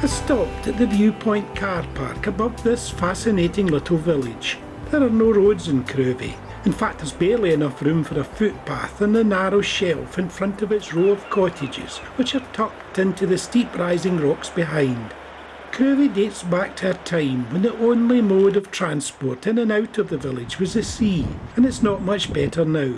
I stopped at the viewpoint car park above this fascinating little village. There are no roads in Crovie. In fact, there's barely enough room for a footpath on the narrow shelf in front of its row of cottages, which are tucked into the steep rising rocks behind. Crovie dates back to a time when the only mode of transport in and out of the village was the sea, and it's not much better now.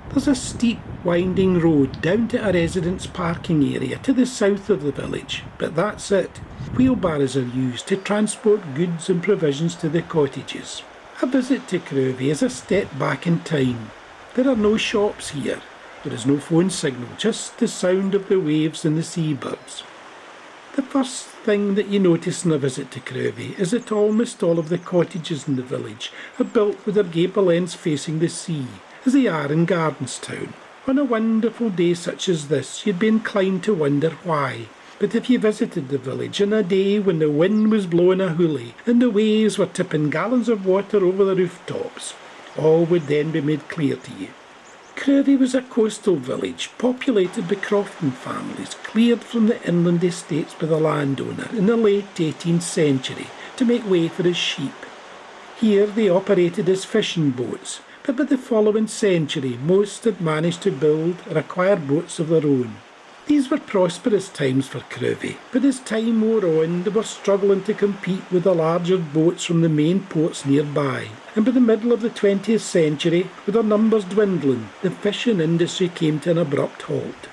There's a steep, winding road down to a residents' parking area to the south of the village, but that's it. Wheelbarrows are used to transport goods and provisions to the cottages. A visit to Crovie is a step back in time. There are no shops here. There is no phone signal, just the sound of the waves and the seabirds. The first thing that you notice on a visit to Crovie is that almost all of the cottages in the village are built with their gable ends facing the sea, as they are in Gardenstown. On a wonderful day such as this, you'd be inclined to wonder why. But if you visited the village on a day when the wind was blowing a hoolie and the waves were tipping gallons of water over the rooftops, all would then be made clear to you. Crovie was a coastal village populated by crofting families cleared from the inland estates by the landowner in the late 18th century to make way for his sheep. Here they operated as fishing boats, but by the following century most had managed to build or acquire boats of their own. These were prosperous times for Crovie, but as time wore on they were struggling to compete with the larger boats from the main ports nearby, and by the middle of the 20th century, with their numbers dwindling, the fishing industry came to an abrupt halt.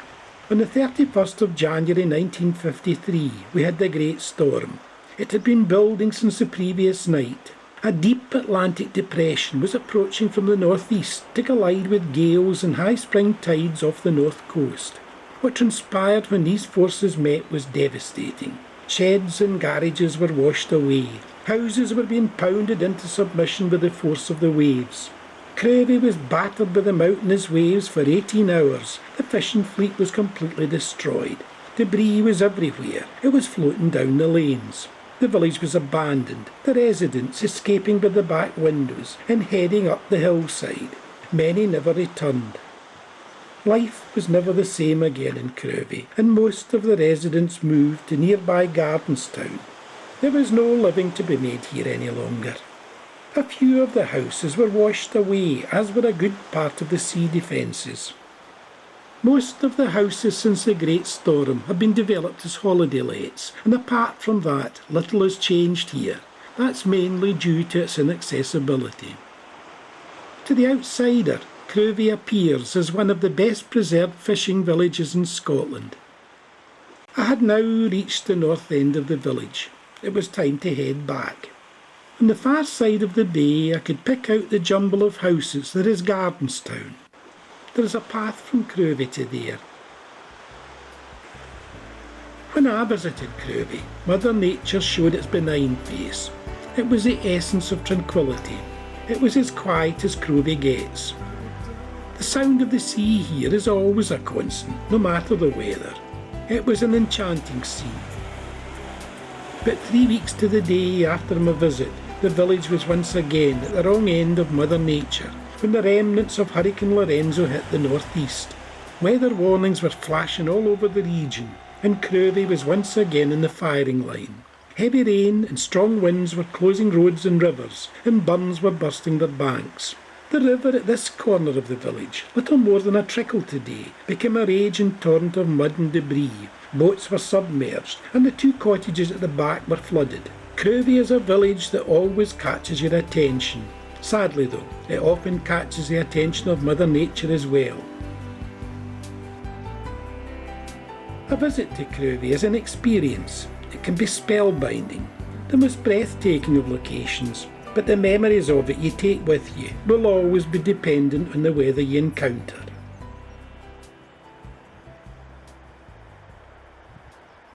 On the 31st of January 1953 we had the Great Storm. It had been building since the previous night. A deep Atlantic depression was approaching from the northeast to collide with gales and high spring tides off the north coast. What transpired when these forces met was devastating. Sheds and garages were washed away. Houses were being pounded into submission by the force of the waves. Crovie was battered by the mountainous waves for 18 hours. The fishing fleet was completely destroyed. Debris was everywhere. It was floating down the lanes. The village was abandoned, the residents escaping by the back windows and heading up the hillside. Many never returned. Life was never the same again in Crovie, and most of the residents moved to nearby Gardenstown. There was no living to be made here any longer. A few of the houses were washed away, as were a good part of the sea defences. Most of the houses since the Great Storm have been developed as holiday lets, and apart from that, little has changed here. That's mainly due to its inaccessibility. To the outsider, Crovie appears as one of the best preserved fishing villages in Scotland. I had now reached the north end of the village. It was time to head back. On the far side of the bay I could pick out the jumble of houses that is Gardenstown. There is a path from Crovie to there. When I visited Crovie, Mother Nature showed its benign face. It was the essence of tranquillity. It was as quiet as Crovie gets. The sound of the sea here is always a constant, no matter the weather. It was an enchanting scene. But 3 weeks to the day after my visit, the village was once again at the wrong end of Mother Nature, when the remnants of Hurricane Lorenzo hit the northeast. Weather warnings were flashing all over the region, and Crovie was once again in the firing line. Heavy rain and strong winds were closing roads and rivers, and burns were bursting their banks. The river at this corner of the village, little more than a trickle today, became a raging torrent of mud and debris. Boats were submerged, and the 2 cottages at the back were flooded. Crovie is a village that always catches your attention. Sadly though, it often catches the attention of Mother Nature as well. A visit to Crovie is an experience. It can be spellbinding, the most breathtaking of locations, but the memories of it you take with you will always be dependent on the weather you encounter.